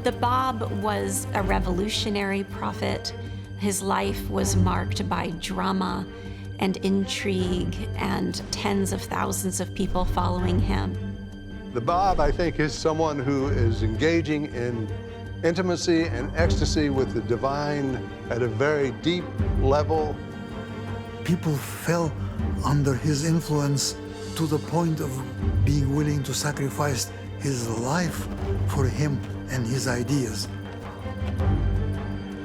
The Bab was a revolutionary prophet. His life was marked by drama and intrigue and tens of thousands of people following him. The Bab, I think, is someone who is engaging in intimacy and ecstasy with the divine at a very deep level. People fell under his influence to the point of being willing to sacrifice his life for him and his ideas.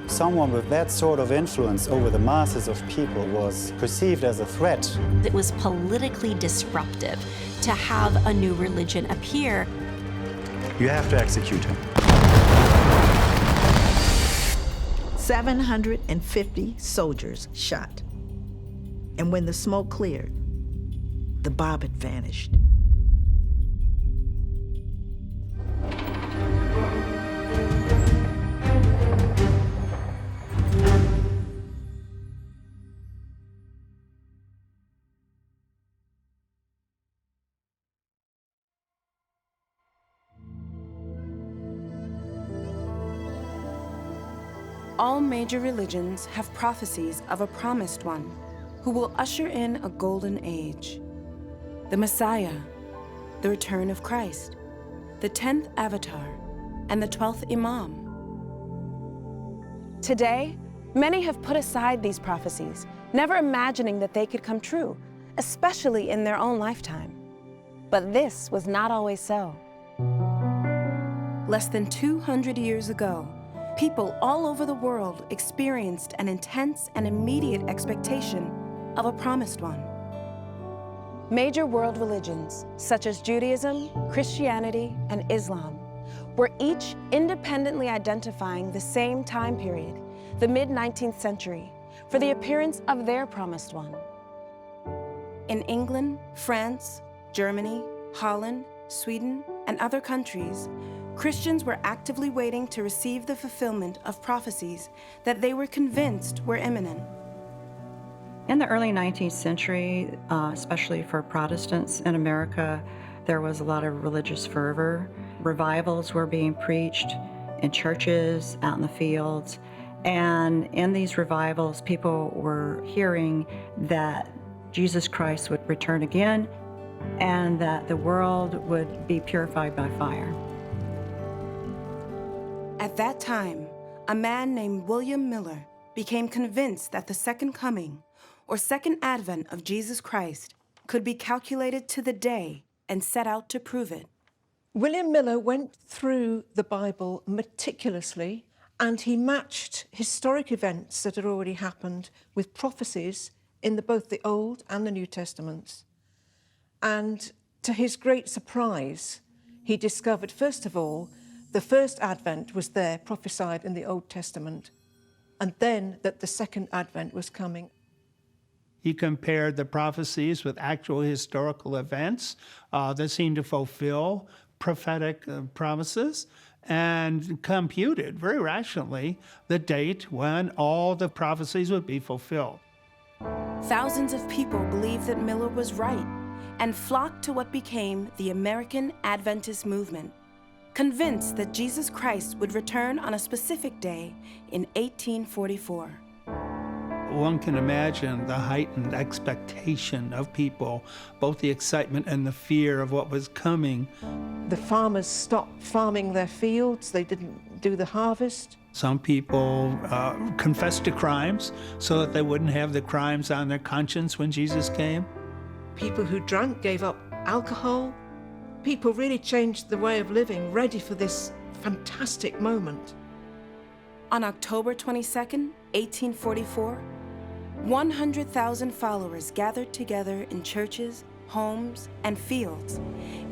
Someone with that sort of influence over the masses of people was perceived as a threat. It was politically disruptive to have a new religion appear. You have to execute him. 750 soldiers shot. And when the smoke cleared, the Bab had vanished. All major religions have prophecies of a promised one who will usher in a golden age. The Messiah, the return of Christ, the 10th Avatar, and the 12th Imam. Today, many have put aside these prophecies, never imagining that they could come true, especially in their own lifetime. But this was not always so. Less than 200 years ago, people all over the world experienced an intense and immediate expectation of a promised one. Major world religions, such as Judaism, Christianity, and Islam, were each independently identifying the same time period, the mid-19th century, for the appearance of their promised one. In England, France, Germany, Holland, Sweden, and other countries, Christians were actively waiting to receive the fulfillment of prophecies that they were convinced were imminent. In the early 19th century, especially for Protestants in America, there was a lot of religious fervor. Revivals were being preached in churches, out in the fields, and in these revivals, people were hearing that Jesus Christ would return again and that the world would be purified by fire. At that time, a man named William Miller became convinced that the second coming, or second advent of Jesus Christ, could be calculated to the day and set out to prove it. William Miller went through the Bible meticulously, and he matched historic events that had already happened with prophecies in both the Old and the New Testaments. And to his great surprise, he discovered, first of all, the first advent was there, prophesied in the Old Testament, and then that the second advent was coming. He compared the prophecies with actual historical events that seemed to fulfill prophetic promises, and computed very rationally the date when all the prophecies would be fulfilled. Thousands of people believed that Miller was right and flocked to what became the American Adventist movement, convinced that Jesus Christ would return on a specific day in 1844. One can imagine the heightened expectation of people, both the excitement and the fear of what was coming. The farmers stopped farming their fields. They didn't do the harvest. Some people confessed to crimes so that they wouldn't have the crimes on their conscience when Jesus came. People who drank gave up alcohol. People really changed the way of living, ready for this fantastic moment. On October 22nd, 1844, 100,000 followers gathered together in churches, homes, and fields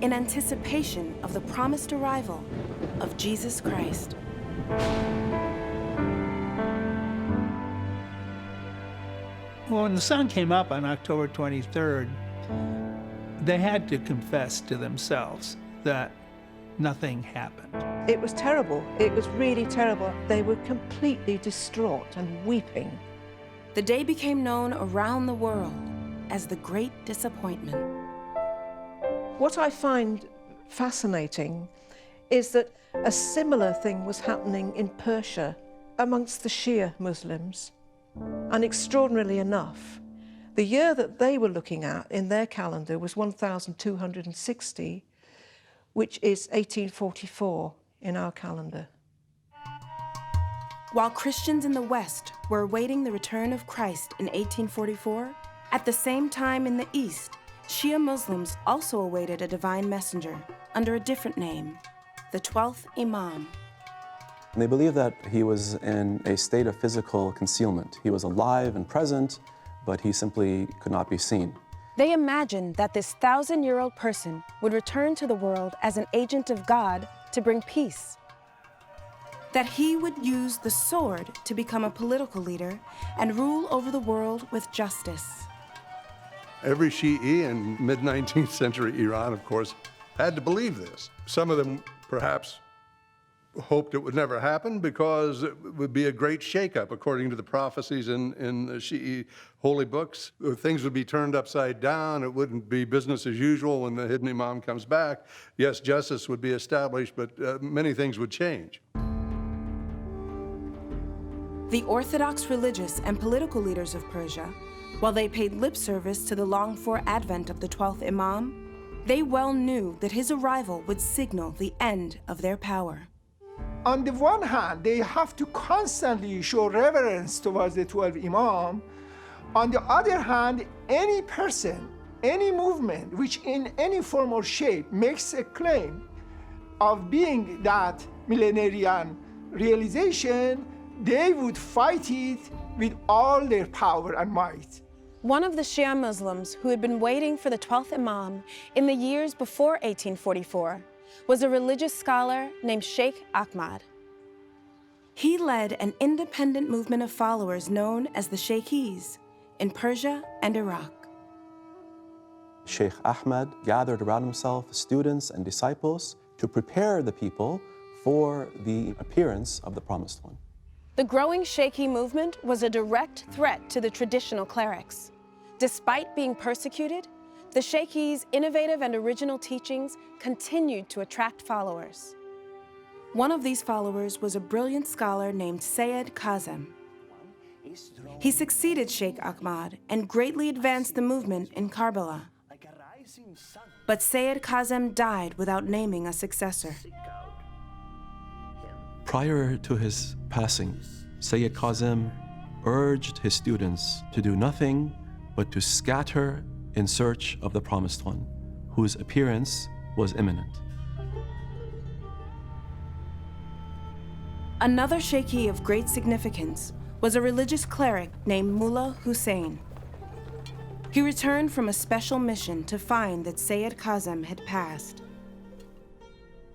in anticipation of the promised arrival of Jesus Christ. Well, when the sun came up on October 23rd, they had to confess to themselves that nothing happened. It was terrible. It was really terrible. They were completely distraught and weeping. The day became known around the world as the Great Disappointment. What I find fascinating is that a similar thing was happening in Persia amongst the Shia Muslims. And extraordinarily enough, the year that they were looking at in their calendar was 1260, which is 1844 in our calendar. While Christians in the West were awaiting the return of Christ in 1844, at the same time in the East, Shia Muslims also awaited a divine messenger under a different name, the 12th Imam. They believe that he was in a state of physical concealment. He was alive and present, but he simply could not be seen. They imagined that this 1,000-year-old person would return to the world as an agent of God to bring peace. That he would use the sword to become a political leader and rule over the world with justice. Every Shi'i in mid-19th century Iran, of course, had to believe this. Some of them perhaps hoped it would never happen because it would be a great shakeup, according to the prophecies in the Shi'i holy books. Things would be turned upside down. It wouldn't be business as usual when the hidden Imam comes back. Yes, justice would be established, but many things would change. The Orthodox religious and political leaders of Persia, while they paid lip service to the longed-for advent of the 12th Imam, they well knew that his arrival would signal the end of their power. On the one hand, they have to constantly show reverence towards the 12th Imam. On the other hand, any person, any movement, which in any form or shape makes a claim of being that millenarian realization, they would fight it with all their power and might. One of the Shia Muslims who had been waiting for the 12th Imam in the years before 1844 was a religious scholar named Sheikh Ahmad. He led an independent movement of followers known as the Sheikhis in Persia and Iraq. Sheikh Ahmad gathered around himself students and disciples to prepare the people for the appearance of the Promised One. The growing Sheikhi movement was a direct threat to the traditional clerics. Despite being persecuted, the Sheikhis' innovative and original teachings continued to attract followers. One of these followers was a brilliant scholar named Sayyid Kazem. He succeeded Sheikh Ahmad and greatly advanced the movement in Karbala. But Sayyid Kazem died without naming a successor. Prior to his passing, Sayyid Kazem urged his students to do nothing but to scatter in search of the Promised One, whose appearance was imminent. Another Sheikhi of great significance was a religious cleric named Mullah Hussein. He returned from a special mission to find that Sayyid Kazem had passed.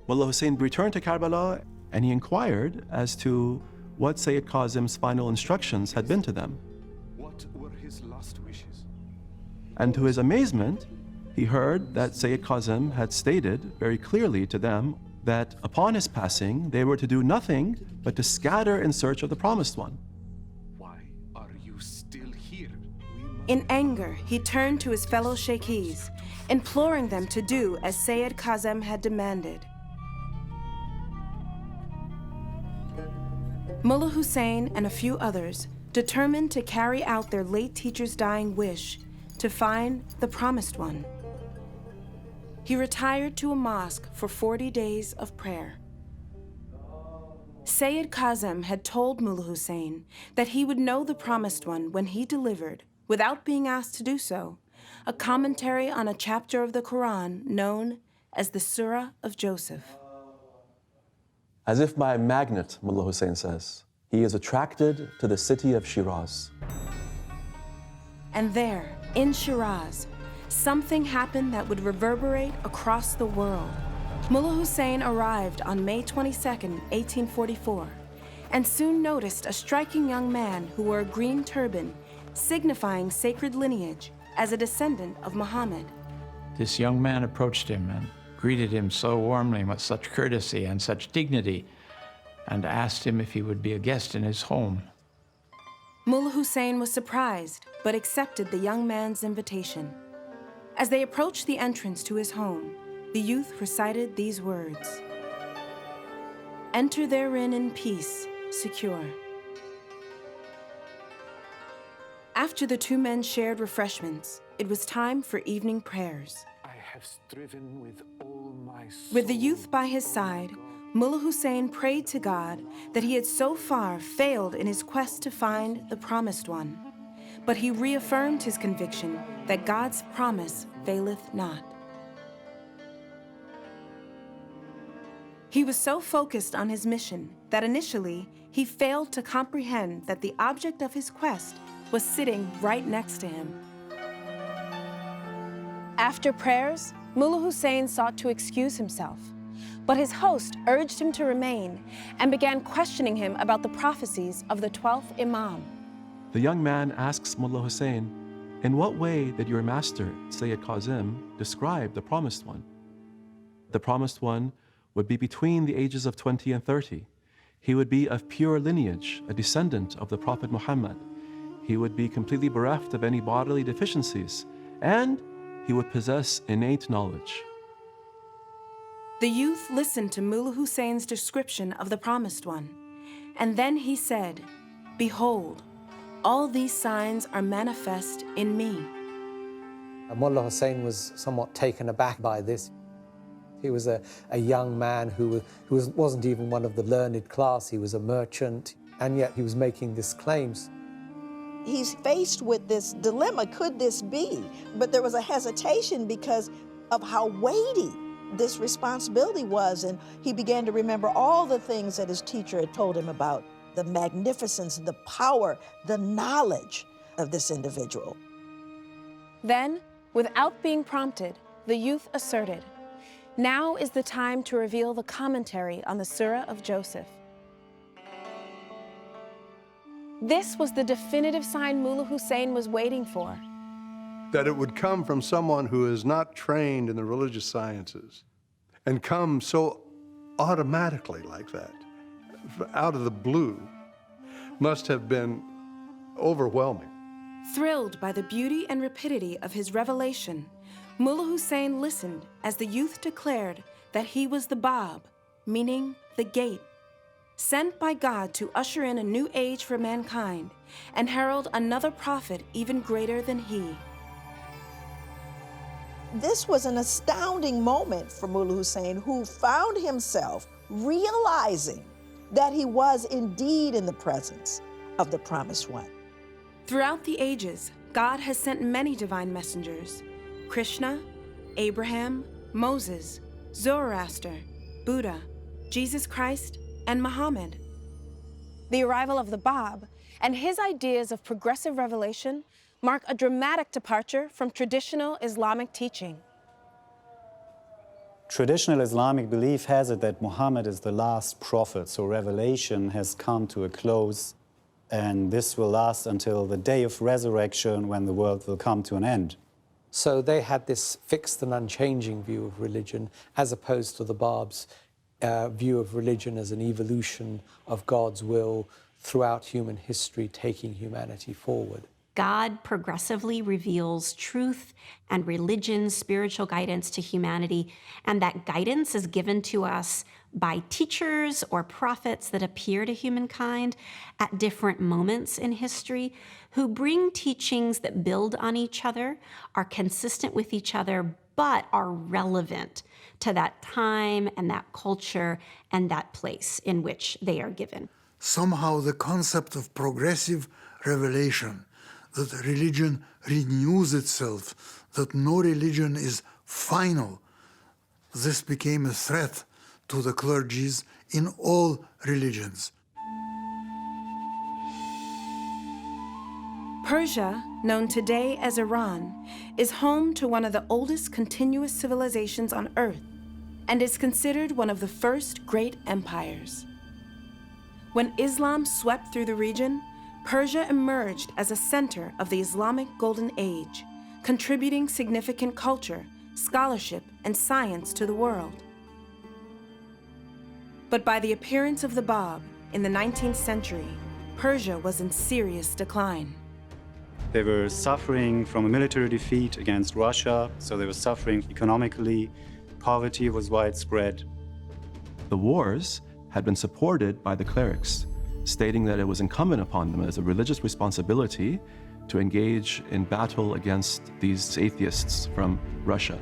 Mullah Hussein returned to Karbala and he inquired as to what Sayyid Kazem's final instructions had been to them. What were his last wishes? And to his amazement, he heard that Sayyid Kazem had stated very clearly to them that upon his passing, they were to do nothing but to scatter in search of the Promised One. Why are you still here? In anger, he turned to his fellow Sheikhis, imploring them to do as Sayyid Kazem had demanded. Mullah Hussein and a few others determined to carry out their late teacher's dying wish to find the Promised One. He retired to a mosque for 40 days of prayer. Sayyid Kazem had told Mullah Hussein that he would know the Promised One when he delivered, without being asked to do so, a commentary on a chapter of the Quran known as the Surah of Joseph. As if by a magnet, Mullah Hussein says, he is attracted to the city of Shiraz. And there, in Shiraz, something happened that would reverberate across the world. Mullah Hussein arrived on May 22, 1844, and soon noticed a striking young man who wore a green turban, signifying sacred lineage as a descendant of Muhammad. This young man approached him and greeted him so warmly with such courtesy and such dignity, and asked him if he would be a guest in his home. Mullah Hussein was surprised, but accepted the young man's invitation. As they approached the entrance to his home, the youth recited these words. enter therein in peace, secure. After the two men shared refreshments, it was time for evening prayers. I have striven with all my soul. With the youth by his side, Mullah Hussein prayed to God that he had so far failed in his quest to find the Promised One. But he reaffirmed his conviction that God's promise faileth not. He was so focused on his mission that initially he failed to comprehend that the object of his quest was sitting right next to him. After prayers, Mullah Hussein sought to excuse himself, but his host urged him to remain and began questioning him about the prophecies of the 12th Imam. The young man asks Mullah Hussein, "In what way did your master, Sayyid Kazim, describe the Promised One?" The Promised One would be between the ages of 20 and 30. He would be of pure lineage, a descendant of the Prophet Muhammad. He would be completely bereft of any bodily deficiencies, and he would possess innate knowledge. The youth listened to Mullah Hussein's description of the Promised One, and then he said, "Behold, all these signs are manifest in me." Mullah Hussein was somewhat taken aback by this. He was a young man who wasn't even one of the learned class. He was a merchant, and yet he was making these claims. He's faced with this dilemma, could this be? But there was a hesitation because of how weighty this responsibility was, and he began to remember all the things that his teacher had told him about, the magnificence, the power, the knowledge of this individual. Then, without being prompted, the youth asserted, "Now is the time to reveal the commentary on the Surah of Joseph." This was the definitive sign Mullah Hussein was waiting for. That it would come from someone who is not trained in the religious sciences and come so automatically like that, out of the blue, must have been overwhelming. Thrilled by the beauty and rapidity of his revelation, Mullah Hussein listened as the youth declared that he was the Bab, meaning the gate, sent by God to usher in a new age for mankind and herald another prophet even greater than he. This was an astounding moment for Mullah Hussein, who found himself realizing that he was indeed in the presence of the Promised One. Throughout the ages, God has sent many divine messengers: Krishna, Abraham, Moses, Zoroaster, Buddha, Jesus Christ, and Muhammad. The arrival of the Bab and his ideas of progressive revelation mark a dramatic departure from traditional Islamic teaching. Traditional Islamic belief has it that Muhammad is the last prophet, so revelation has come to a close, and this will last until the day of resurrection when the world will come to an end. So they had this fixed and unchanging view of religion, as opposed to the Bab's view of religion as an evolution of God's will throughout human history, taking humanity forward. God progressively reveals truth and religion, spiritual guidance to humanity, and that guidance is given to us by teachers or prophets that appear to humankind at different moments in history, who bring teachings that build on each other, are consistent with each other, but are relevant to that time and that culture and that place in which they are given. Somehow the concept of progressive revelation, that religion renews itself, that no religion is final, this became a threat to the clergies in all religions. Persia, known today as Iran, is home to one of the oldest continuous civilizations on Earth and is considered one of the first great empires. When Islam swept through the region, Persia emerged as a center of the Islamic Golden Age, contributing significant culture, scholarship, and science to the world. But by the appearance of the Bab in the 19th century, Persia was in serious decline. They were suffering from a military defeat against Russia, so they were suffering economically. Poverty was widespread. The wars had been supported by the clerics, stating that it was incumbent upon them as a religious responsibility to engage in battle against these atheists from Russia.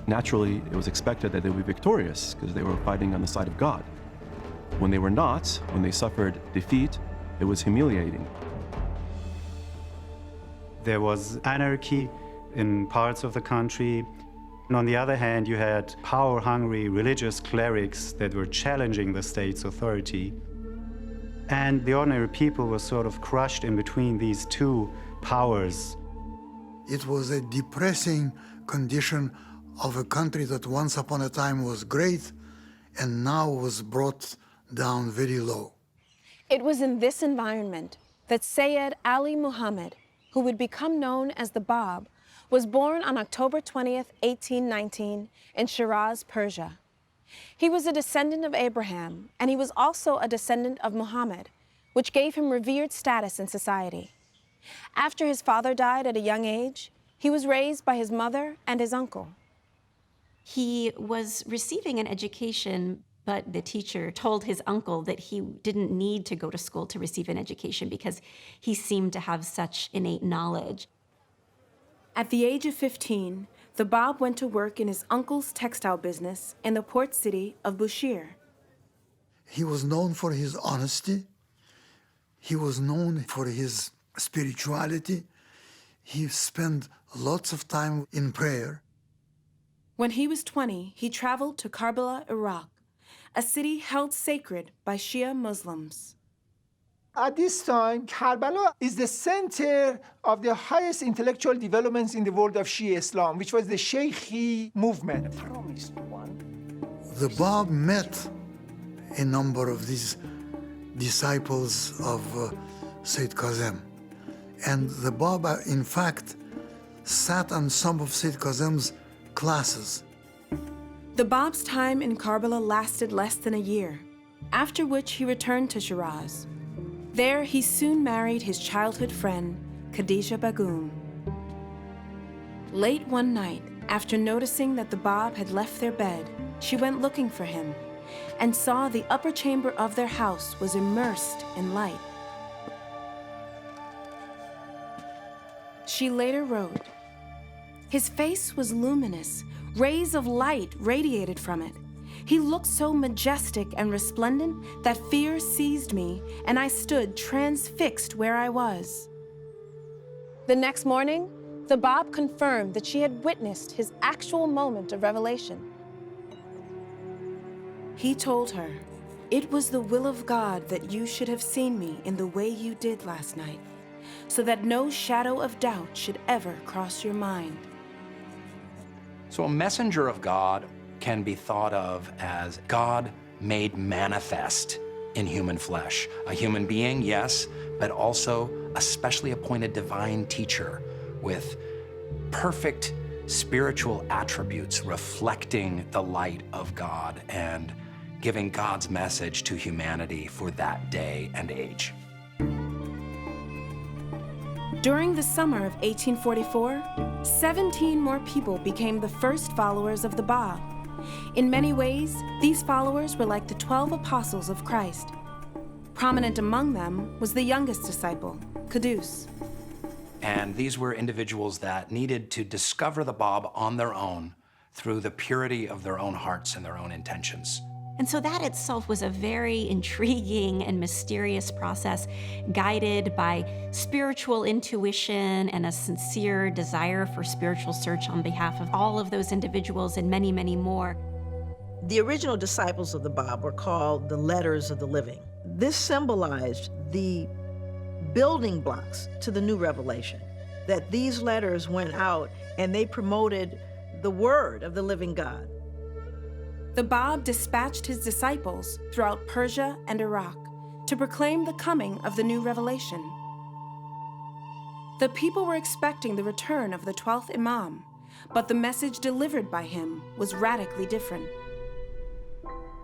Naturally, it was expected that they would be victorious because they were fighting on the side of God. When they were not, when they suffered defeat, it was humiliating. There was anarchy in parts of the country. And on the other hand, you had power-hungry religious clerics that were challenging the state's authority. And the ordinary people were sort of crushed in between these two powers. It was a depressing condition of a country that once upon a time was great and now was brought down very low. It was in this environment that Sayyid Ali Muhammad, who would become known as the Bab, was born on October 20th, 1819, in Shiraz, Persia. He was a descendant of Abraham, and he was also a descendant of Muhammad, which gave him revered status in society. After his father died at a young age, he was raised by his mother and his uncle. He was receiving an education, but the teacher told his uncle that he didn't need to go to school to receive an education because he seemed to have such innate knowledge. At the age of 15, the Bab went to work in his uncle's textile business in the port city of Bushehr. He was known for his honesty. He was known for his spirituality. He spent lots of time in prayer. When he was 20, he traveled to Karbala, Iraq, a city held sacred by Shia Muslims. At this time, Karbala is the center of the highest intellectual developments in the world of Shia Islam, which was the Shaykhi movement. The Bab met a number of these disciples of Sayyid Kazem. And the Bab, in fact, sat on some of Sayyid Kazem's classes. The Bab's time in Karbala lasted less than a year, after which he returned to Shiraz. There, he soon married his childhood friend, Khadija Begum. Late one night, after noticing that the Bab had left their bed, she went looking for him and saw the upper chamber of their house was immersed in light. She later wrote, "His face was luminous, rays of light radiated from it. He looked so majestic and resplendent that fear seized me, and I stood transfixed where I was." The next morning, the Bab confirmed that she had witnessed his actual moment of revelation. He told her, "It was the will of God that you should have seen me in the way you did last night, so that no shadow of doubt should ever cross your mind." So a messenger of God can be thought of as God made manifest in human flesh. A human being, yes, but also a specially appointed divine teacher with perfect spiritual attributes reflecting the light of God and giving God's message to humanity for that day and age. During the summer of 1844, 17 more people became the first followers of the Bab. In many ways, these followers were like the 12 apostles of Christ. Prominent among them was the youngest disciple, Qudus. And these were individuals that needed to discover the Bab on their own through the purity of their own hearts and their own intentions. And so that itself was a very intriguing and mysterious process, guided by spiritual intuition and a sincere desire for spiritual search on behalf of all of those individuals and many, many more. The original disciples of the Bab were called the Letters of the Living. This symbolized the building blocks to the new revelation, that these letters went out and they promoted the word of the living God. The Bab dispatched his disciples throughout Persia and Iraq to proclaim the coming of the new revelation. The people were expecting the return of the 12th Imam, but the message delivered by him was radically different.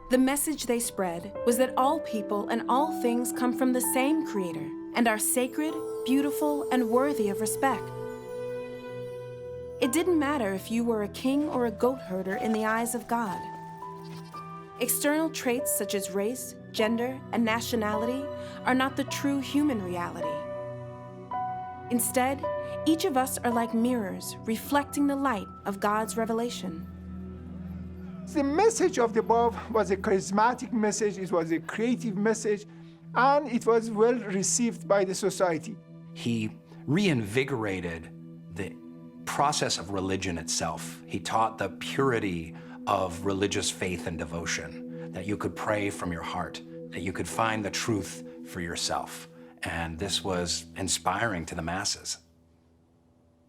The message they spread was that all people and all things come from the same Creator and are sacred, beautiful, and worthy of respect. It didn't matter if you were a king or a goat herder in the eyes of God. external traits such as race, gender, and nationality are not the true human reality. Instead, each of us are like mirrors reflecting the light of God's revelation. The message of the Bab was a charismatic message, it was a creative message, and it was well received by the society. He reinvigorated the process of religion itself. He taught the purity of religious faith and devotion, that you could pray from your heart, that you could find the truth for yourself. And this was inspiring to the masses.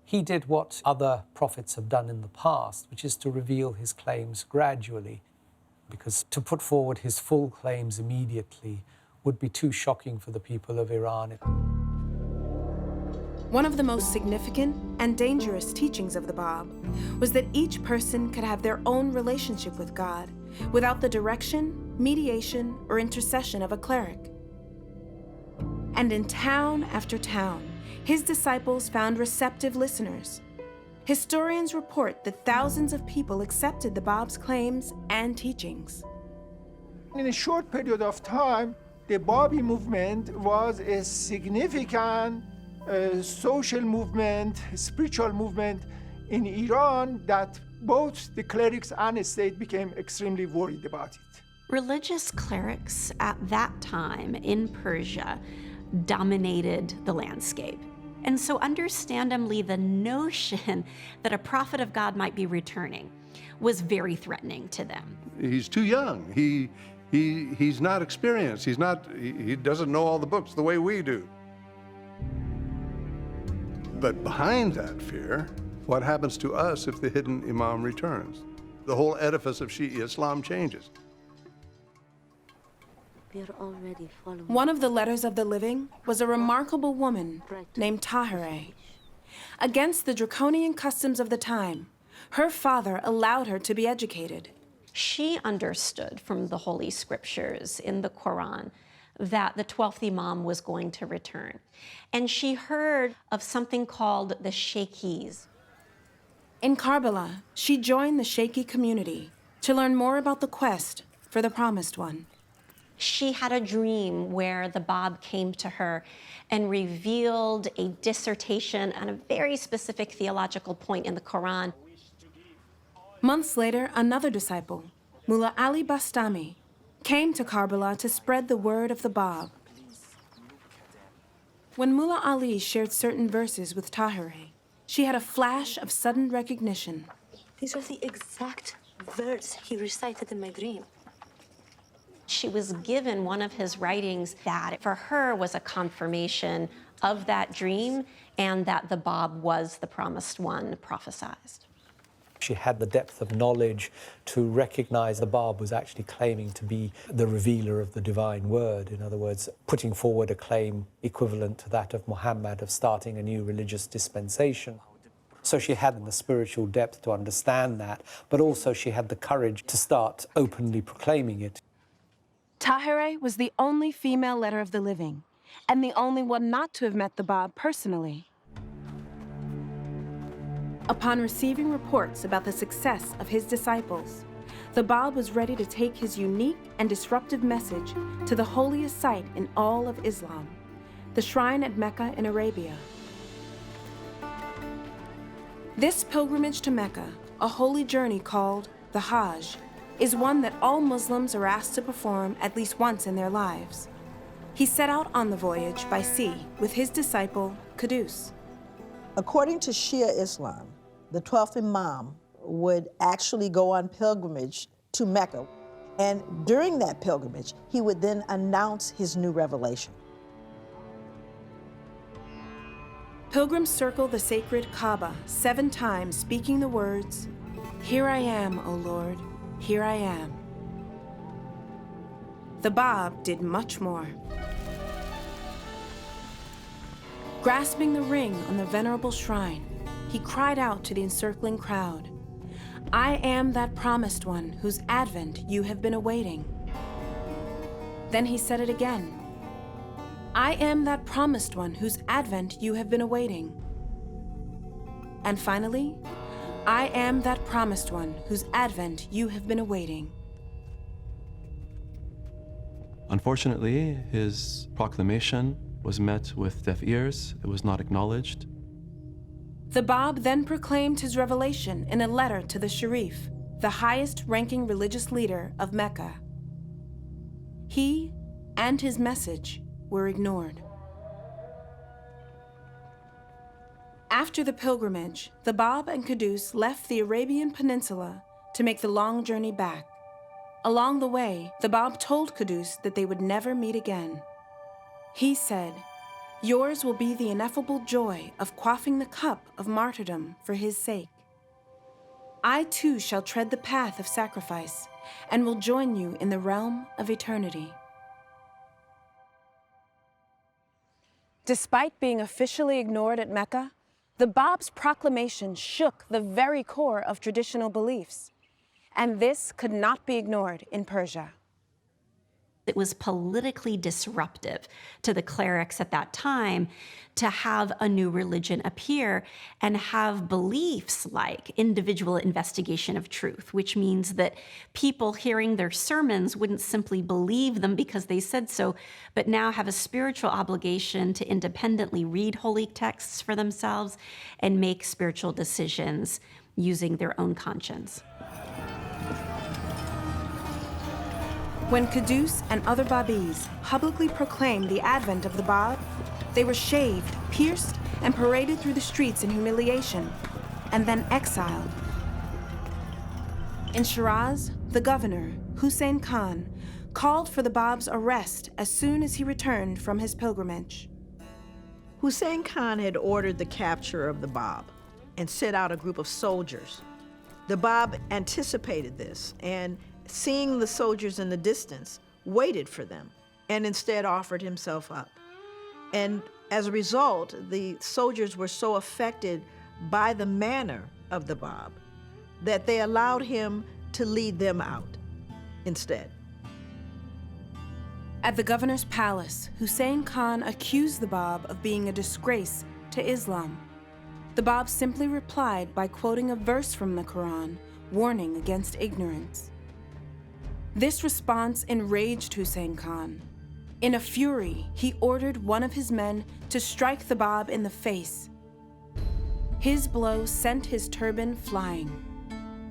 He did what other prophets have done in the past, which is to reveal his claims gradually, because to put forward his full claims immediately would be too shocking for the people of Iran. One of the most significant and dangerous teachings of the Bab was that each person could have their own relationship with God without the direction, mediation, or intercession of a cleric. And in town after town, his disciples found receptive listeners. Historians report that thousands of people accepted the Bab's claims and teachings. In a short period of time, the Babi movement was a significant social movement, spiritual movement in Iran that both the clerics and the state became extremely worried about it. Religious clerics at that time in Persia dominated the landscape. And so understandably, the notion that a prophet of God might be returning was very threatening to them. He's too young. He's not experienced. He doesn't know all the books the way we do. But behind that fear, what happens to us if the hidden imam returns? The whole edifice of Shia Islam changes. One of the letters of the living was a remarkable woman named Tahireh. Against the draconian customs of the time, her father allowed her to be educated. She understood from the Holy Scriptures in the Quran that the 12th Imam was going to return. And she heard of something called the Sheikhis. In Karbala, she joined the Sheikhi community to learn more about the quest for the Promised One. She had a dream where the Bab came to her and revealed a dissertation on a very specific theological point in the Quran. Months later, another disciple, Mullah Ali Bastami, came to Karbala to spread the word of the Bab. When Mullah Ali shared certain verses with Tahireh, she had a flash of sudden recognition. These are the exact verse he recited in my dream. She was given one of his writings that for her was a confirmation of that dream and that the Bab was the promised one prophesied. She had the depth of knowledge to recognize the Bab was actually claiming to be the revealer of the divine word. In other words, putting forward a claim equivalent to that of Muhammad of starting a new religious dispensation. So she had the spiritual depth to understand that, but also she had the courage to start openly proclaiming it. Tahireh was the only female letter of the living, and the only one not to have met the Bab personally. Upon receiving reports about the success of his disciples, the Bab was ready to take his unique and disruptive message to the holiest site in all of Islam, the shrine at Mecca in Arabia. This pilgrimage to Mecca, a holy journey called the Hajj, is one that all Muslims are asked to perform at least once in their lives. He set out on the voyage by sea with his disciple, Qudus. According to Shia Islam, the 12th Imam would actually go on pilgrimage to Mecca. And during that pilgrimage, he would then announce his new revelation. Pilgrims circle the sacred Kaaba 7 times, speaking the words, "Here I am, O Lord, here I am." The Bab did much more. Grasping the ring on the venerable shrine, he cried out to the encircling crowd, "I am that promised one whose advent you have been awaiting." Then he said it again, "I am that promised one whose advent you have been awaiting." And finally, "I am that promised one whose advent you have been awaiting." Unfortunately, his proclamation was met with deaf ears. It was not acknowledged. The Bab then proclaimed his revelation in a letter to the Sharif, the highest-ranking religious leader of Mecca. He and his message were ignored. After the pilgrimage, the Bab and Qudus left the Arabian Peninsula to make the long journey back. Along the way, the Bab told Qudus that they would never meet again. He said, "Yours will be the ineffable joy of quaffing the cup of martyrdom for his sake. I too shall tread the path of sacrifice and will join you in the realm of eternity." Despite being officially ignored at Mecca, the Bab's proclamation shook the very core of traditional beliefs, and this could not be ignored in Persia. It was politically disruptive to the clerics at that time to have a new religion appear and have beliefs like individual investigation of truth, which means that people hearing their sermons wouldn't simply believe them because they said so, but now have a spiritual obligation to independently read holy texts for themselves and make spiritual decisions using their own conscience. When Qudus and other Babis publicly proclaimed the advent of the Bab, they were shaved, pierced, and paraded through the streets in humiliation, and then exiled. In Shiraz, the governor, Hussein Khan, called for the Bab's arrest as soon as he returned from his pilgrimage. Hussein Khan had ordered the capture of the Bab and sent out a group of soldiers. The Bab anticipated this and, seeing the soldiers in the distance, waited for them and instead offered himself up. And as a result, the soldiers were so affected by the manner of the Bab that they allowed him to lead them out instead. At the governor's palace, Hussein Khan accused the Bab of being a disgrace to Islam. The Bab simply replied by quoting a verse from the Quran, warning against ignorance. This response enraged Hussein Khan. In a fury, he ordered one of his men to strike the Bab in the face. His blow sent his turban flying.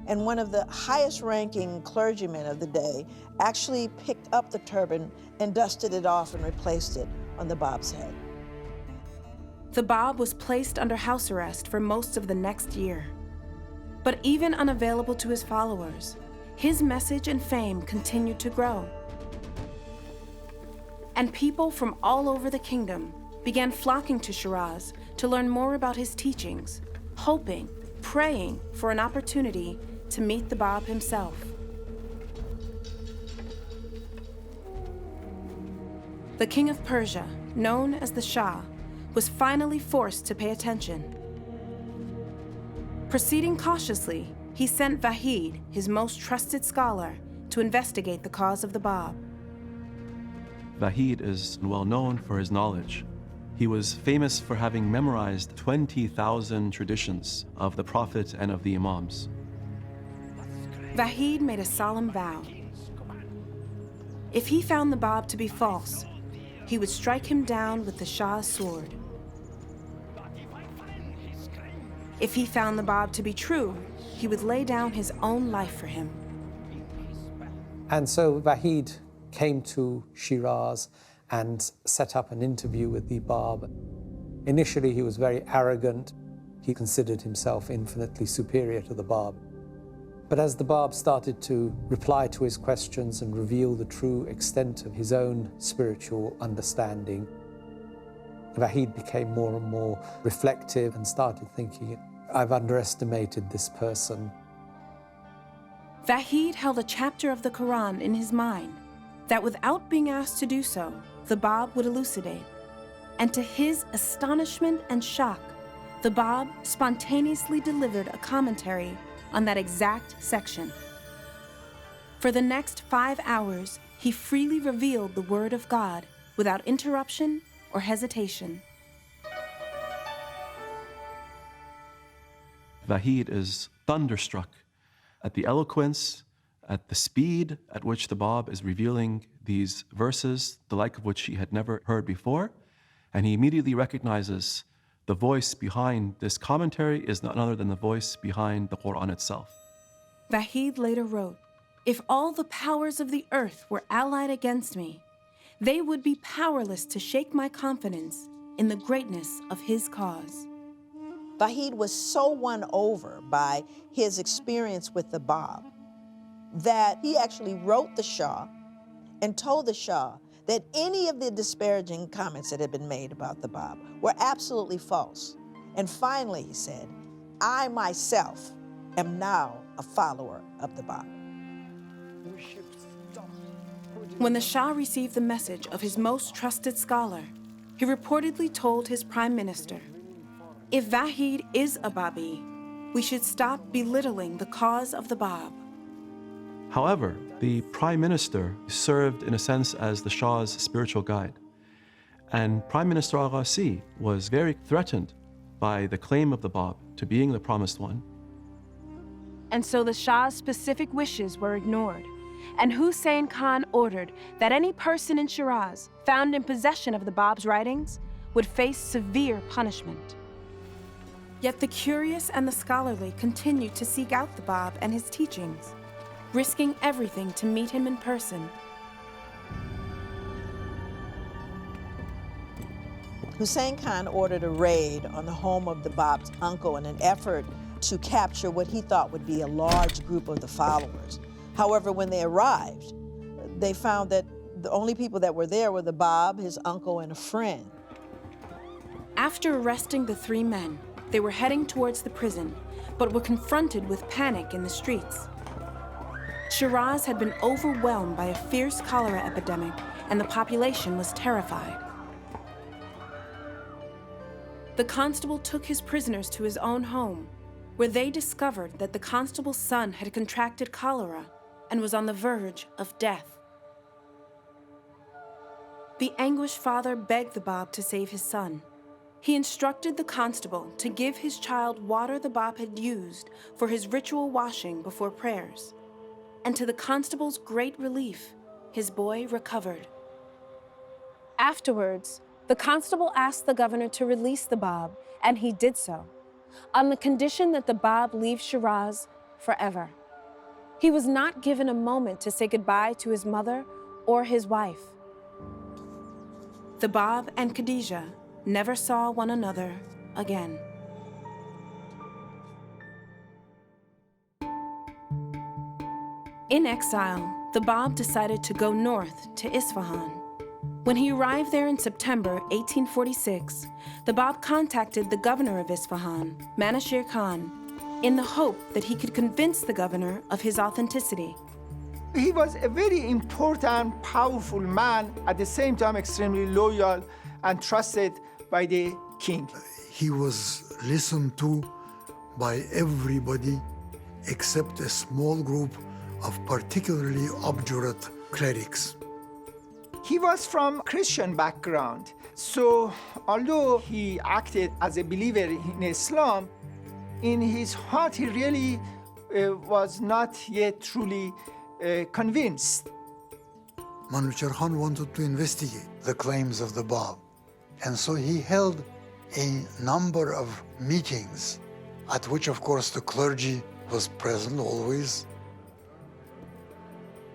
And one of the highest-ranking clergymen of the day actually picked up the turban and dusted it off and replaced it on the Bab's head. The Bab was placed under house arrest for most of the next year. But even unavailable to his followers, his message and fame continued to grow. And people from all over the kingdom began flocking to Shiraz to learn more about his teachings, hoping, praying for an opportunity to meet the Bab himself. The king of Persia, known as the Shah, was finally forced to pay attention. Proceeding cautiously, he sent Vahid, his most trusted scholar, to investigate the cause of the Bab. Vahid is well known for his knowledge. He was famous for having memorized 20,000 traditions of the Prophet and of the Imams. Vahid made a solemn vow. If he found the Bab to be false, he would strike him down with the Shah's sword. If he found the Bab to be true, he would lay down his own life for him. And so Vahid came to Shiraz and set up an interview with the Bab. Initially, he was very arrogant. He considered himself infinitely superior to the Bab. But as the Bab started to reply to his questions and reveal the true extent of his own spiritual understanding, Vahid became more and more reflective and started thinking, I've underestimated this person. Vahid held a chapter of the Quran in his mind that without being asked to do so, the Bab would elucidate. And to his astonishment and shock, the Bab spontaneously delivered a commentary on that exact section. For the next 5 hours, he freely revealed the Word of God without interruption or hesitation. Vahid is thunderstruck at the eloquence, at the speed at which the Bab is revealing these verses, the like of which he had never heard before, and he immediately recognizes the voice behind this commentary is none other than the voice behind the Quran itself. Vahid later wrote, "If all the powers of the earth were allied against me, they would be powerless to shake my confidence in the greatness of his cause." Vahid was so won over by his experience with the Bab that he actually wrote the Shah and told the Shah that any of the disparaging comments that had been made about the Bab were absolutely false. And finally, he said, "I myself am now a follower of the Bab." When the Shah received the message of his most trusted scholar, he reportedly told his prime minister, "If Vahid is a Babi, we should stop belittling the cause of the Bab." However, the prime minister served in a sense as the Shah's spiritual guide. And Prime Minister Aghasi was very threatened by the claim of the Bab to being the promised one. And so the Shah's specific wishes were ignored, and Hussein Khan ordered that any person in Shiraz found in possession of the Bab's writings would face severe punishment. Yet the curious and the scholarly continued to seek out the Bab and his teachings, risking everything to meet him in person. Hussein Khan ordered a raid on the home of the Bab's uncle in an effort to capture what he thought would be a large group of the followers. However, when they arrived, they found that the only people that were there were the Bab, his uncle, and a friend. After arresting the three men, they were heading towards the prison, but were confronted with panic in the streets. Shiraz had been overwhelmed by a fierce cholera epidemic, and the population was terrified. The constable took his prisoners to his own home, where they discovered that the constable's son had contracted cholera and was on the verge of death. The anguished father begged the Bab to save his son. He instructed the constable to give his child water the Bab had used for his ritual washing before prayers. And to the constable's great relief, his boy recovered. Afterwards, the constable asked the governor to release the Bab, and he did so, on the condition that the Bab leave Shiraz forever. He was not given a moment to say goodbye to his mother or his wife. The Bab and Khadija never saw one another again. In exile, the Bab decided to go north to Isfahan. When he arrived there in September 1846, the Bab contacted the governor of Isfahan, Manashir Khan, in the hope that he could convince the governor of his authenticity. He was a very important, powerful man, at the same time extremely loyal and trusted by the king. He was listened to by everybody except a small group of particularly obdurate clerics. He was from Christian background, so although he acted as a believer in Islam, in his heart he really was not yet truly convinced. Manouchehr Khan wanted to investigate the claims of the Bab, and so he held a number of meetings at which, of course, the clergy was present always.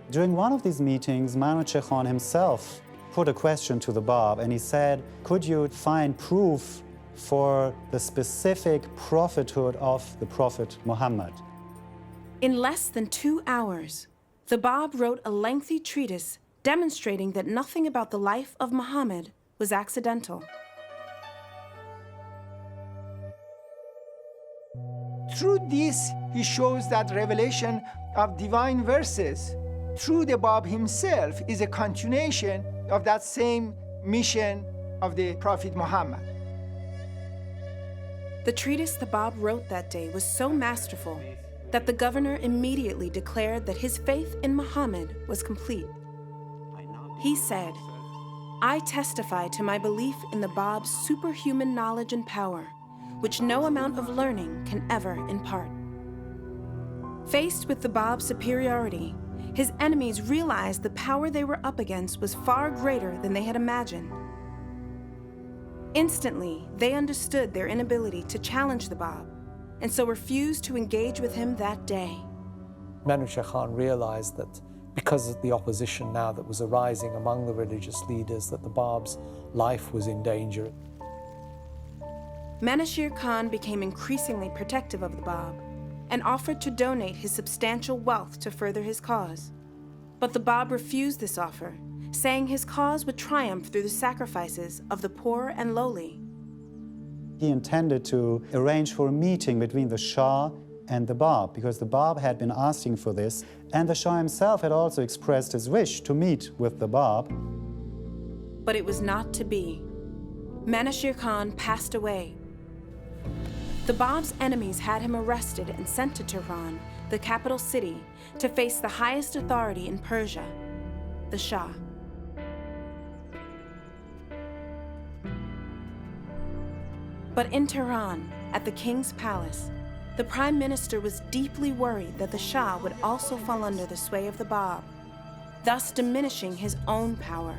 During one of these meetings, Manouchehr Khan himself put a question to the Bab, and he said, "Could you find proof for the specific prophethood of the Prophet Muhammad?" In less than 2 hours, the Bab wrote a lengthy treatise demonstrating that nothing about the life of Muhammad was accidental. Through this, he shows that revelation of divine verses through the Bab himself is a continuation of that same mission of the Prophet Muhammad. The treatise the Bab wrote that day was so masterful that the governor immediately declared that his faith in Muhammad was complete. He said, "I testify to my belief in the Bab's superhuman knowledge and power, which no amount of learning can ever impart." Faced with the Bab's superiority, his enemies realized the power they were up against was far greater than they had imagined. Instantly, they understood their inability to challenge the Bab, and so refused to engage with him that day. Manouchehr Khan realized that because of the opposition now that was arising among the religious leaders, that the Bab's life was in danger. Manouchehr Khan became increasingly protective of the Bab and offered to donate his substantial wealth to further his cause. But the Bab refused this offer, saying his cause would triumph through the sacrifices of the poor and lowly. He intended to arrange for a meeting between the Shah and the Bab, because the Bab had been asking for this, and the Shah himself had also expressed his wish to meet with the Bab. But it was not to be. Manouchehr Khan passed away. The Bab's enemies had him arrested and sent to Tehran, the capital city, to face the highest authority in Persia, the Shah. But in Tehran, at the king's palace, the prime minister was deeply worried that the Shah would also fall under the sway of the Bab, thus diminishing his own power.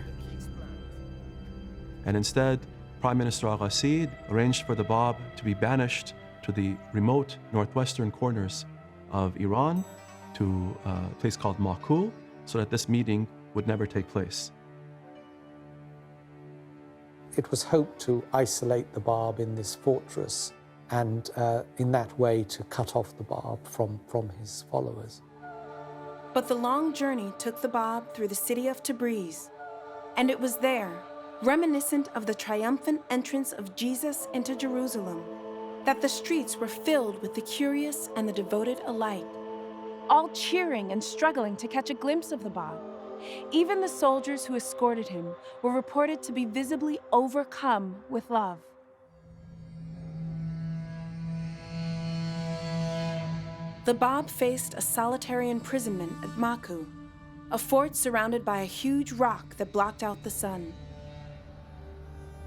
And instead, Prime Minister al-Ghasid arranged for the Bab to be banished to the remote northwestern corners of Iran, to a place called Makul, so that this meeting would never take place. It was hoped to isolate the Bab in this fortress and in that way to cut off the Bab from his followers. But the long journey took the Bab through the city of Tabriz, and it was there, reminiscent of the triumphant entrance of Jesus into Jerusalem, that the streets were filled with the curious and the devoted alike, all cheering and struggling to catch a glimpse of the Bab. Even the soldiers who escorted him were reported to be visibly overcome with love. The Bab faced a solitary imprisonment at Maku, a fort surrounded by a huge rock that blocked out the sun.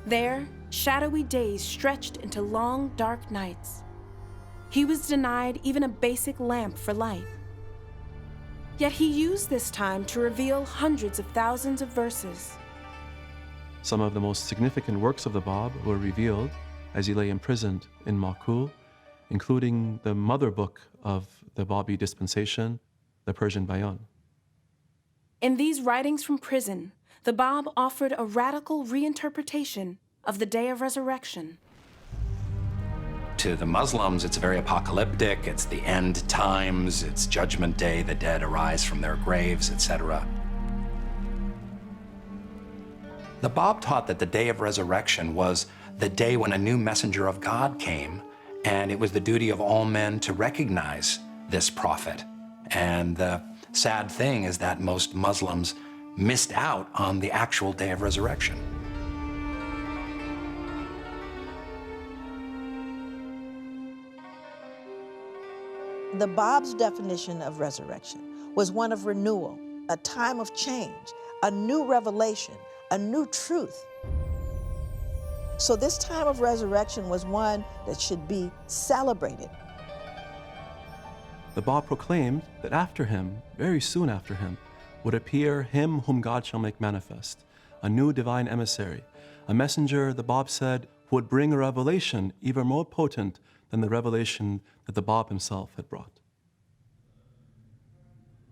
There, shadowy days stretched into long, dark nights. He was denied even a basic lamp for light. Yet he used this time to reveal hundreds of thousands of verses. Some of the most significant works of the Bab were revealed as he lay imprisoned in Makul, including the mother book of the Babi dispensation, the Persian Bayan. In these writings from prison, the Bab offered a radical reinterpretation of the day of resurrection. To the Muslims, it's very apocalyptic. It's the end times, it's Judgment Day, the dead arise from their graves, etc. The Bab taught that the day of resurrection was the day when a new messenger of God came, and it was the duty of all men to recognize this prophet. And the sad thing is that most Muslims missed out on the actual day of resurrection. The Bab's definition of resurrection was one of renewal, a time of change, a new revelation, a new truth. So this time of resurrection was one that should be celebrated. The Bab proclaimed that after him, very soon after him, would appear him whom God shall make manifest, a new divine emissary, a messenger, the Bab said, who would bring a revelation even more potent than the revelation that the Bab himself had brought.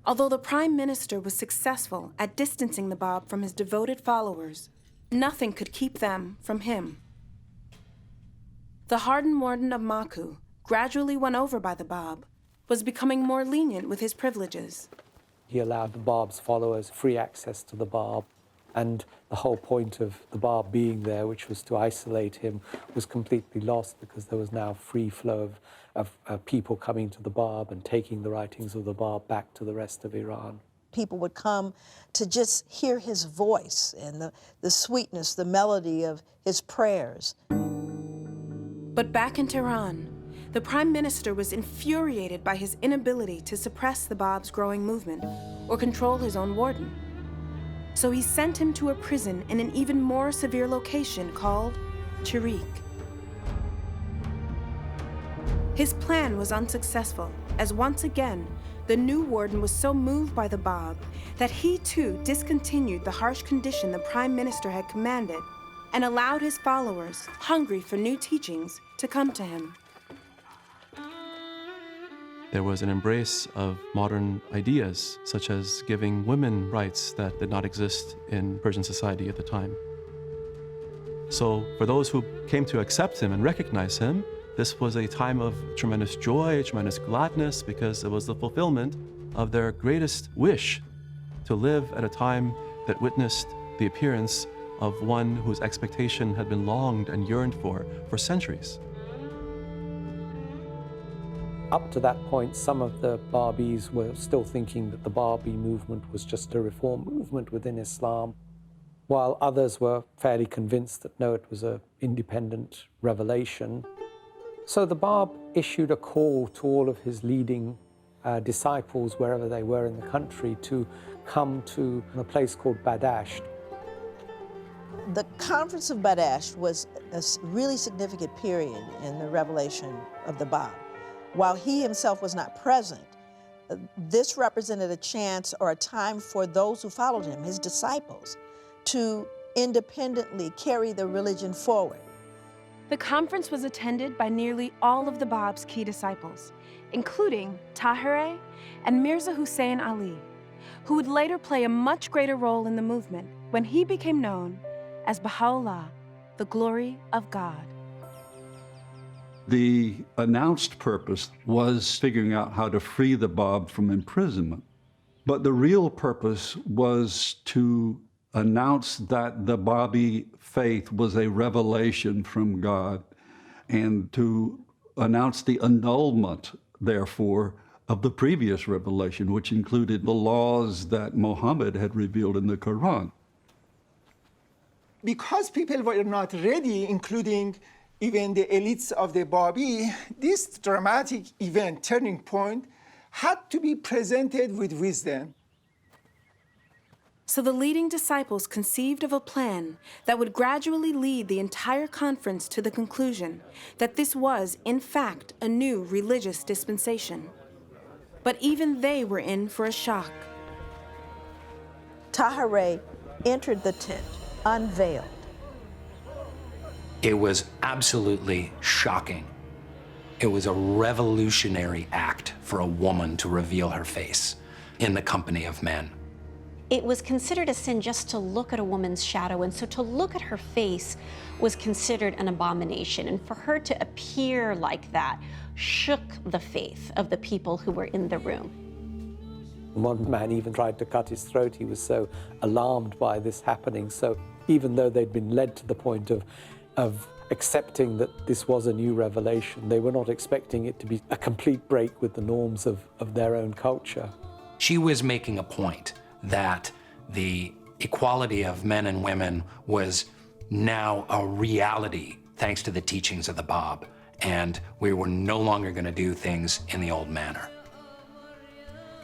Although the prime minister was successful at distancing the Bab from his devoted followers, nothing could keep them from him. The hardened warden of Maku, gradually won over by the Bab, was becoming more lenient with his privileges. He allowed the Bab's followers free access to the Bab, and the whole point of the Bab being there, which was to isolate him, was completely lost because there was now free flow of people coming to the Bab and taking the writings of the Bab back to the rest of Iran. People would come to just hear his voice and the sweetness, the melody of his prayers. But back in Tehran, the prime minister was infuriated by his inability to suppress the Bab's growing movement or control his own warden. So he sent him to a prison in an even more severe location called Tariq. His plan was unsuccessful, as once again, the new warden was so moved by the Bab that he too discontinued the harsh condition the prime minister had commanded and allowed his followers, hungry for new teachings, to come to him. There was an embrace of modern ideas, such as giving women rights that did not exist in Persian society at the time. So for those who came to accept him and recognize him, this was a time of tremendous joy, tremendous gladness, because it was the fulfillment of their greatest wish to live at a time that witnessed the appearance of one whose expectation had been longed and yearned for centuries. Up to that point, some of the Babis were still thinking that the Babi movement was just a reform movement within Islam, while others were fairly convinced that no, it was an independent revelation. So the Bab issued a call to all of his leading disciples, wherever they were in the country, to come to a place called Badasht. The Conference of Badasht was a really significant period in the revelation of the Bab. While he himself was not present, this represented a chance or a time for those who followed him, his disciples, to independently carry the religion forward. The conference was attended by nearly all of the Bab's key disciples, including Tahirih and Mirza Hussein Ali, who would later play a much greater role in the movement when he became known as Baha'u'llah, the glory of God. The announced purpose was figuring out how to free the Bab from imprisonment. But the real purpose was to announce that the Babi faith was a revelation from God, and to announce the annulment, therefore, of the previous revelation, which included the laws that Muhammad had revealed in the Quran. Because people were not ready, including even the elites of the Babi, this dramatic event, turning point, had to be presented with wisdom. So the leading disciples conceived of a plan that would gradually lead the entire conference to the conclusion that this was, in fact, a new religious dispensation. But even they were in for a shock. Tahirih entered the tent, unveiled. It was absolutely shocking. It was a revolutionary act for a woman to reveal her face in the company of men. It was considered a sin just to look at a woman's shadow, and so to look at her face was considered an abomination. And for her to appear like that shook the faith of the people who were in the room. One man even tried to cut his throat. He was so alarmed by this happening. So even though they'd been led to the point of accepting that this was a new revelation, they were not expecting it to be a complete break with the norms of their own culture. She was making a point that the equality of men and women was now a reality thanks to the teachings of the Bab, and we were no longer going to do things in the old manner.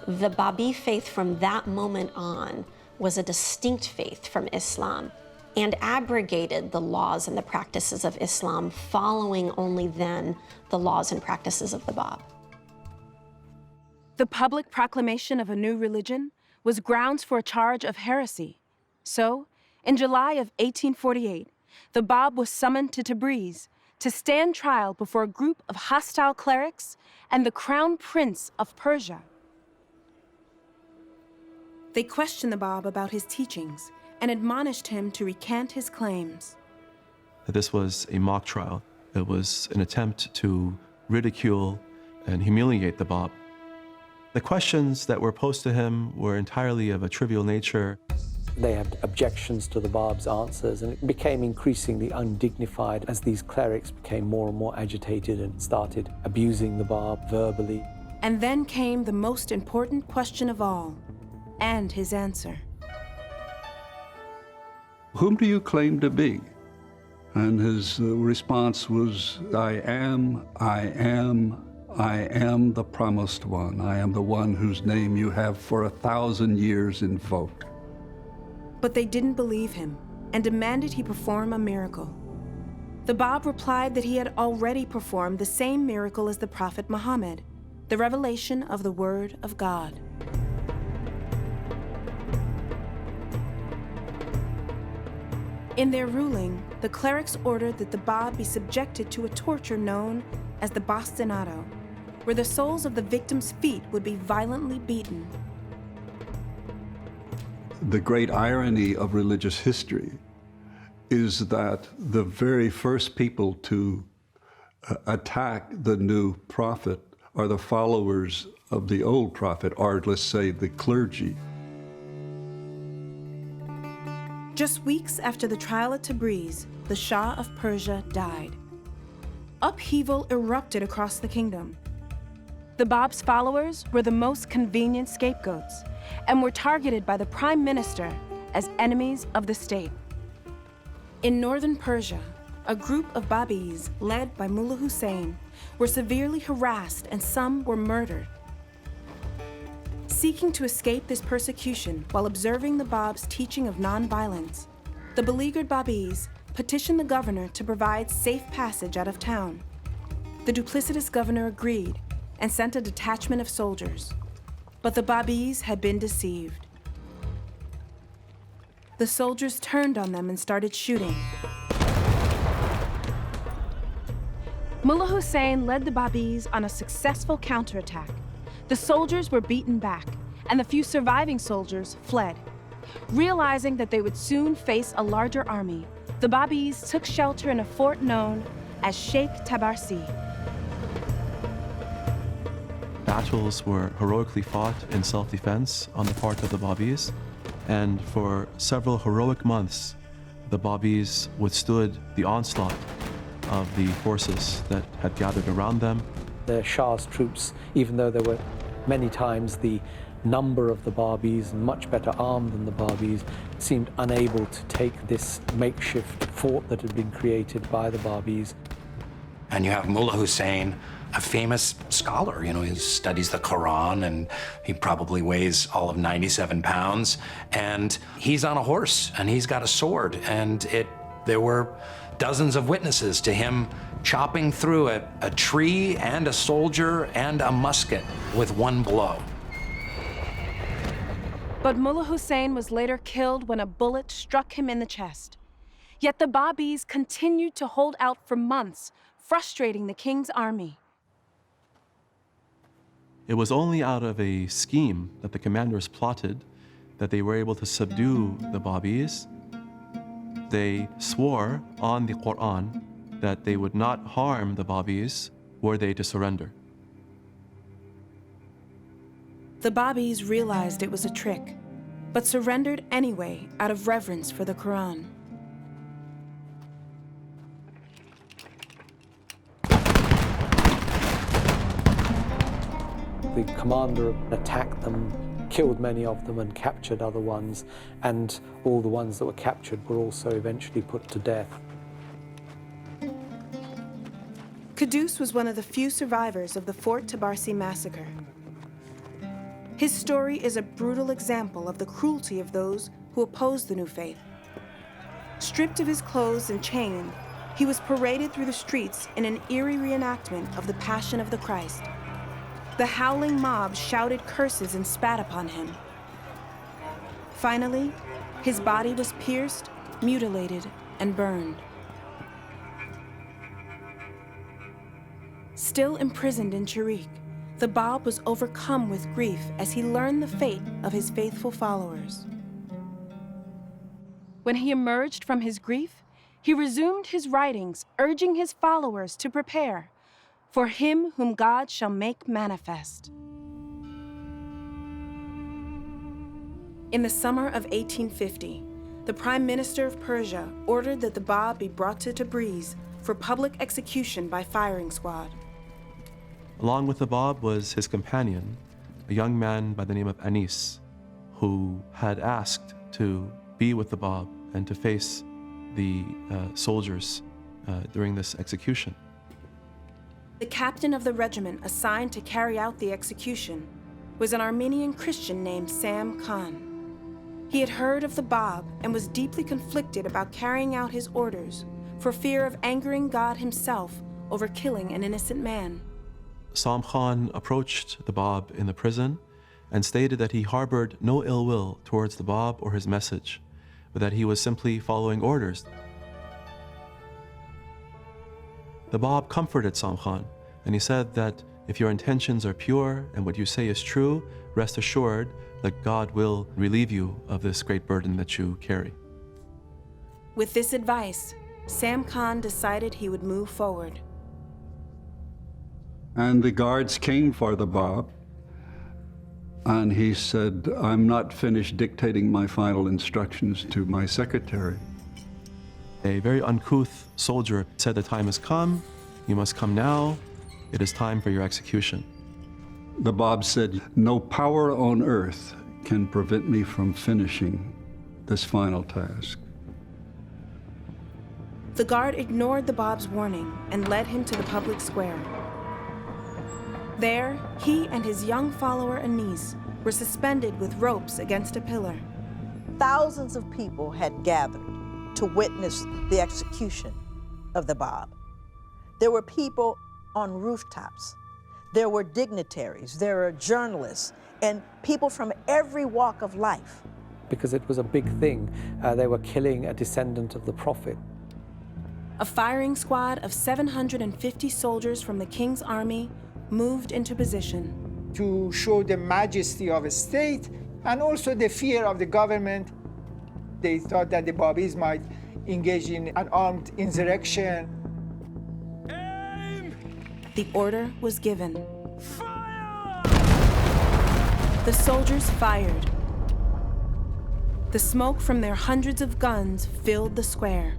The Babi faith from that moment on was a distinct faith from Islam and abrogated the laws and the practices of Islam, following only then the laws and practices of the Bab. The public proclamation of a new religion was grounds for a charge of heresy. So, in July of 1848, the Bab was summoned to Tabriz to stand trial before a group of hostile clerics and the crown prince of Persia. They questioned the Bab about his teachings and admonished him to recant his claims. This was a mock trial. It was an attempt to ridicule and humiliate the Bab. The questions that were posed to him were entirely of a trivial nature. They had objections to the Bab's answers, and it became increasingly undignified as these clerics became more and more agitated and started abusing the Bab verbally. And then came the most important question of all, and his answer. Whom do you claim to be? And his response was, I am the promised one. I am the one whose name you have for 1,000 years invoked. But they didn't believe him and demanded he perform a miracle. The Bab replied that he had already performed the same miracle as the Prophet Muhammad, the revelation of the Word of God. In their ruling, the clerics ordered that the Bab be subjected to a torture known as the bastinado, where the soles of the victim's feet would be violently beaten. The great irony of religious history is that the very first people to attack the new prophet are the followers of the old prophet, or let's say the clergy. Just weeks after the trial at Tabriz, the Shah of Persia died. Upheaval erupted across the kingdom. The Bab's followers were the most convenient scapegoats and were targeted by the prime minister as enemies of the state. In northern Persia, a group of Babis led by Mullah Hussein were severely harassed and some were murdered. Seeking to escape this persecution while observing the Bab's teaching of nonviolence, the beleaguered Babis petitioned the governor to provide safe passage out of town. The duplicitous governor agreed and sent a detachment of soldiers. But the Babis had been deceived. The soldiers turned on them and started shooting. Mullah Hussein led the Babis on a successful counterattack. The soldiers were beaten back, and the few surviving soldiers fled. Realizing that they would soon face a larger army, the Babis took shelter in a fort known as Sheikh Tabarsi. Battles were heroically fought in self-defense on the part of the Babis, and for several heroic months, the Babis withstood the onslaught of the forces that had gathered around them. The Shah's troops, even though there were many times the number of the Babis, much better armed than the Babis, seemed unable to take this makeshift fort that had been created by the Babis. And you have Mullah Hussein, a famous scholar. You know, he studies the Quran, and he probably weighs all of 97 pounds. And he's on a horse, and he's got a sword. And there were dozens of witnesses to him chopping through a tree and a soldier and a musket with one blow. But Mullah Hussein was later killed when a bullet struck him in the chest. Yet the Babis continued to hold out for months, frustrating the king's army. It was only out of a scheme that the commanders plotted that they were able to subdue the Babis. They swore on the Quran that they would not harm the Babis were they to surrender. The Babis realized it was a trick, but surrendered anyway out of reverence for the Quran. The commander attacked them, killed many of them, and captured other ones, and all the ones that were captured were also eventually put to death. Qudus was one of the few survivors of the Fort Tabarsi massacre. His story is a brutal example of the cruelty of those who opposed the new faith. Stripped of his clothes and chained, he was paraded through the streets in an eerie reenactment of the Passion of the Christ. The howling mob shouted curses and spat upon him. Finally, his body was pierced, mutilated, and burned. Still imprisoned in Sharik, the Bab was overcome with grief as he learned the fate of his faithful followers. When he emerged from his grief, he resumed his writings, urging his followers to prepare for him whom God shall make manifest. In the summer of 1850, the Prime Minister of Persia ordered that the Bab be brought to Tabriz for public execution by firing squad. Along with the Bab was his companion, a young man by the name of Anis, who had asked to be with the Bab and to face the soldiers during this execution. The captain of the regiment assigned to carry out the execution was an Armenian Christian named Sam Khan. He had heard of the Bab and was deeply conflicted about carrying out his orders for fear of angering God himself over killing an innocent man. Sam Khan approached the Bab in the prison and stated that he harbored no ill will towards the Bab or his message, but that he was simply following orders. The Bab comforted Sam Khan, and he said that if your intentions are pure and what you say is true, rest assured that God will relieve you of this great burden that you carry. With this advice, Sam Khan decided he would move forward. And the guards came for the Bab, and he said, I'm not finished dictating my final instructions to my secretary. A very uncouth soldier said, the time has come, you must come now, it is time for your execution. The Bab said, no power on earth can prevent me from finishing this final task. The guard ignored the Bab's warning and led him to the public square. There, he and his young follower Anis were suspended with ropes against a pillar. Thousands of people had gathered to witness the execution of the Bab. There were people on rooftops. There were dignitaries, there were journalists, and people from every walk of life. Because it was a big thing. They were killing a descendant of the Prophet. A firing squad of 750 soldiers from the king's army moved into position. To show the majesty of a state and also the fear of the government. They thought that the Babis might engage in an armed insurrection. The order was given. Fire! The soldiers fired. The smoke from their hundreds of guns filled the square.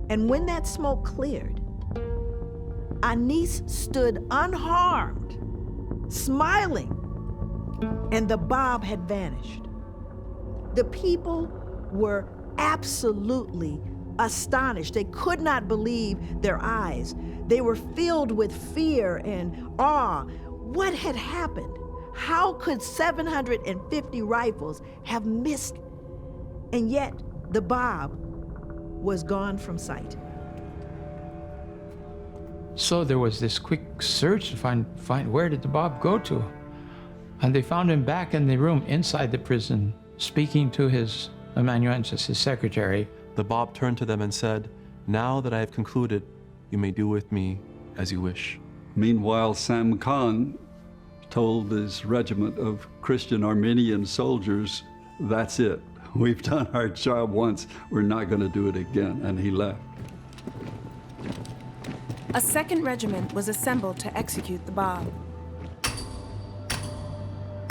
And when that smoke cleared, Anis stood unharmed, smiling, and the Bab had vanished. The people were absolutely astonished. They could not believe their eyes. They were filled with fear and awe. What had happened? How could 750 rifles have missed? And yet, the Bab was gone from sight. So there was this quick search to find where did the Bab go to? And they found him back in the room inside the prison, speaking to his amanuensis, his secretary. The Bab turned to them and said, now that I have concluded, you may do with me as you wish. Meanwhile, Sam Khan told his regiment of Christian Armenian soldiers, that's it. We've done our job once, we're not going to do it again, and he left. A second regiment was assembled to execute the Bab.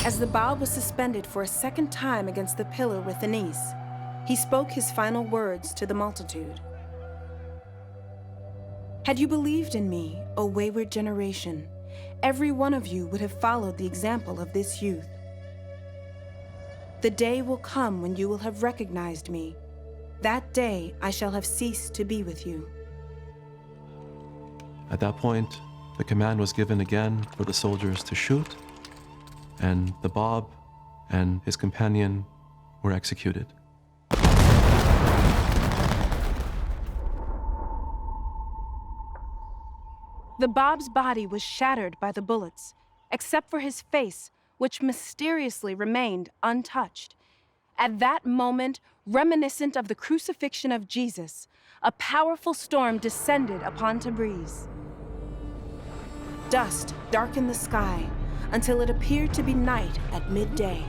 As the Bab was suspended for a second time against the pillar with Anis, he spoke his final words to the multitude. Had you believed in me, O wayward generation, every one of you would have followed the example of this youth. The day will come when you will have recognized me. That day I shall have ceased to be with you. At that point, the command was given again for the soldiers to shoot, and the Bab and his companion were executed. The Bab's body was shattered by the bullets, except for his face, which mysteriously remained untouched. At that moment, reminiscent of the crucifixion of Jesus, a powerful storm descended upon Tabriz. Dust darkened the sky until it appeared to be night at midday.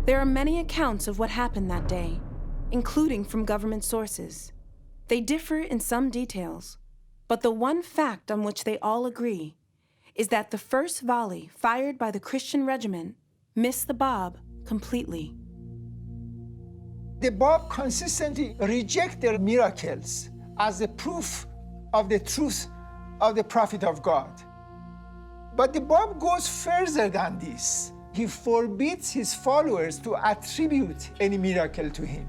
There are many accounts of what happened that day, including from government sources. They differ in some details, but the one fact on which they all agree is that the first volley fired by the Christian regiment missed the Bab completely. The Bab consistently reject their miracles as a proof of the truth of the prophet of God. But the Bab goes further than this. He forbids his followers to attribute any miracle to him.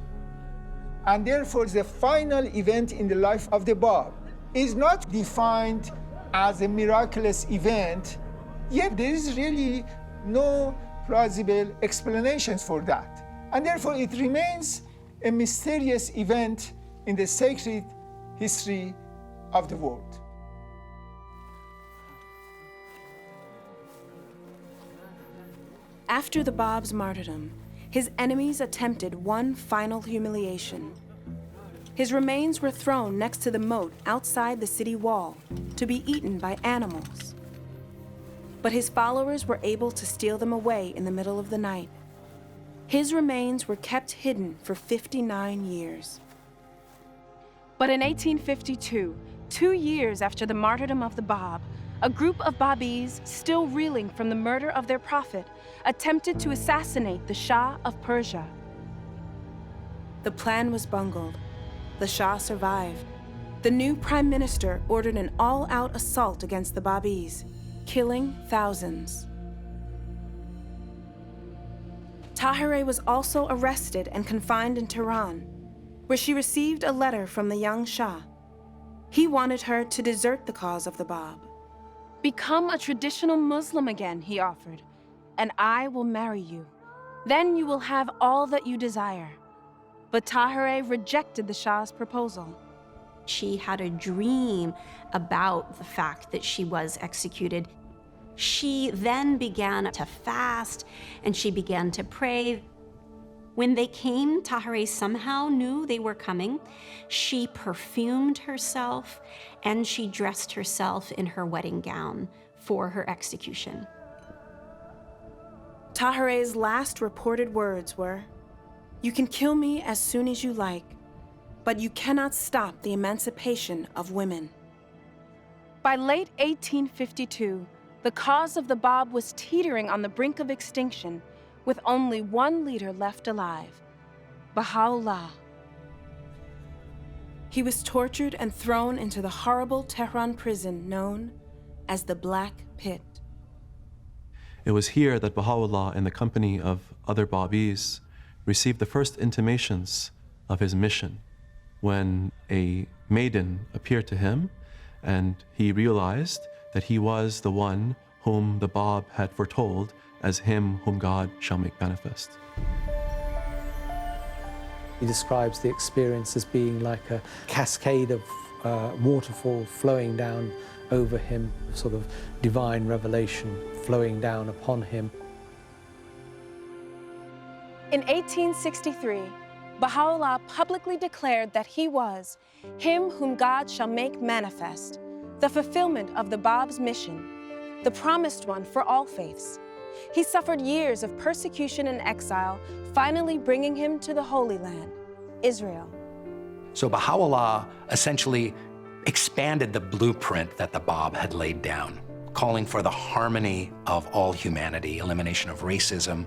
And therefore, the final event in the life of the Bab is not defined as a miraculous event, yet there is really no plausible explanations for that. And therefore, it remains a mysterious event in the sacred history of the world. After the Bab's martyrdom, his enemies attempted one final humiliation. His remains were thrown next to the moat outside the city wall to be eaten by animals. But his followers were able to steal them away in the middle of the night. His remains were kept hidden for 59 years. But in 1852, 2 years after the martyrdom of the Bab, a group of Babis, still reeling from the murder of their prophet, attempted to assassinate the Shah of Persia. The plan was bungled. The Shah survived. The new prime minister ordered an all-out assault against the Babis, killing thousands. Tahirih was also arrested and confined in Tehran, where she received a letter from the young Shah. He wanted her to desert the cause of the Bab. "Become a traditional Muslim again," he offered, "and I will marry you. Then you will have all that you desire." But Tahirih rejected the Shah's proposal. She had a dream about the fact that she was executed. She then began to fast and she began to pray. When they came, Tahirih somehow knew they were coming. She perfumed herself and she dressed herself in her wedding gown for her execution. Tahirih's last reported words were, "You can kill me as soon as you like, but you cannot stop the emancipation of women." By late 1852, the cause of the Bab was teetering on the brink of extinction, with only one leader left alive, Baha'u'llah. He was tortured and thrown into the horrible Tehran prison known as the Black Pit. It was here that Baha'u'llah, in the company of other Babis, received the first intimations of his mission when a maiden appeared to him and he realized that he was the one whom the Bab had foretold as him whom God shall make manifest. He describes the experience as being like a cascade of waterfall flowing down over him, sort of divine revelation flowing down upon him. In 1863, Baha'u'llah publicly declared that he was him whom God shall make manifest, the fulfillment of the Bab's mission, the promised one for all faiths. He suffered years of persecution and exile, finally bringing him to the Holy Land, Israel. So Baha'u'llah essentially expanded the blueprint that the Bab had laid down, calling for the harmony of all humanity, elimination of racism,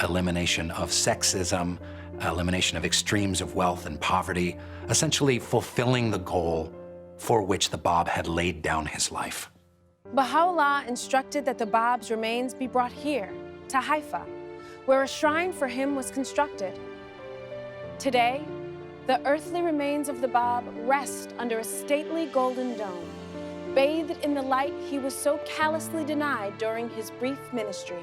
elimination of sexism, elimination of extremes of wealth and poverty, essentially fulfilling the goal for which the Bab had laid down his life. Baha'u'llah instructed that the Bab's remains be brought here, to Haifa, where a shrine for him was constructed. Today, the earthly remains of the Bab rest under a stately golden dome, bathed in the light he was so callously denied during his brief ministry.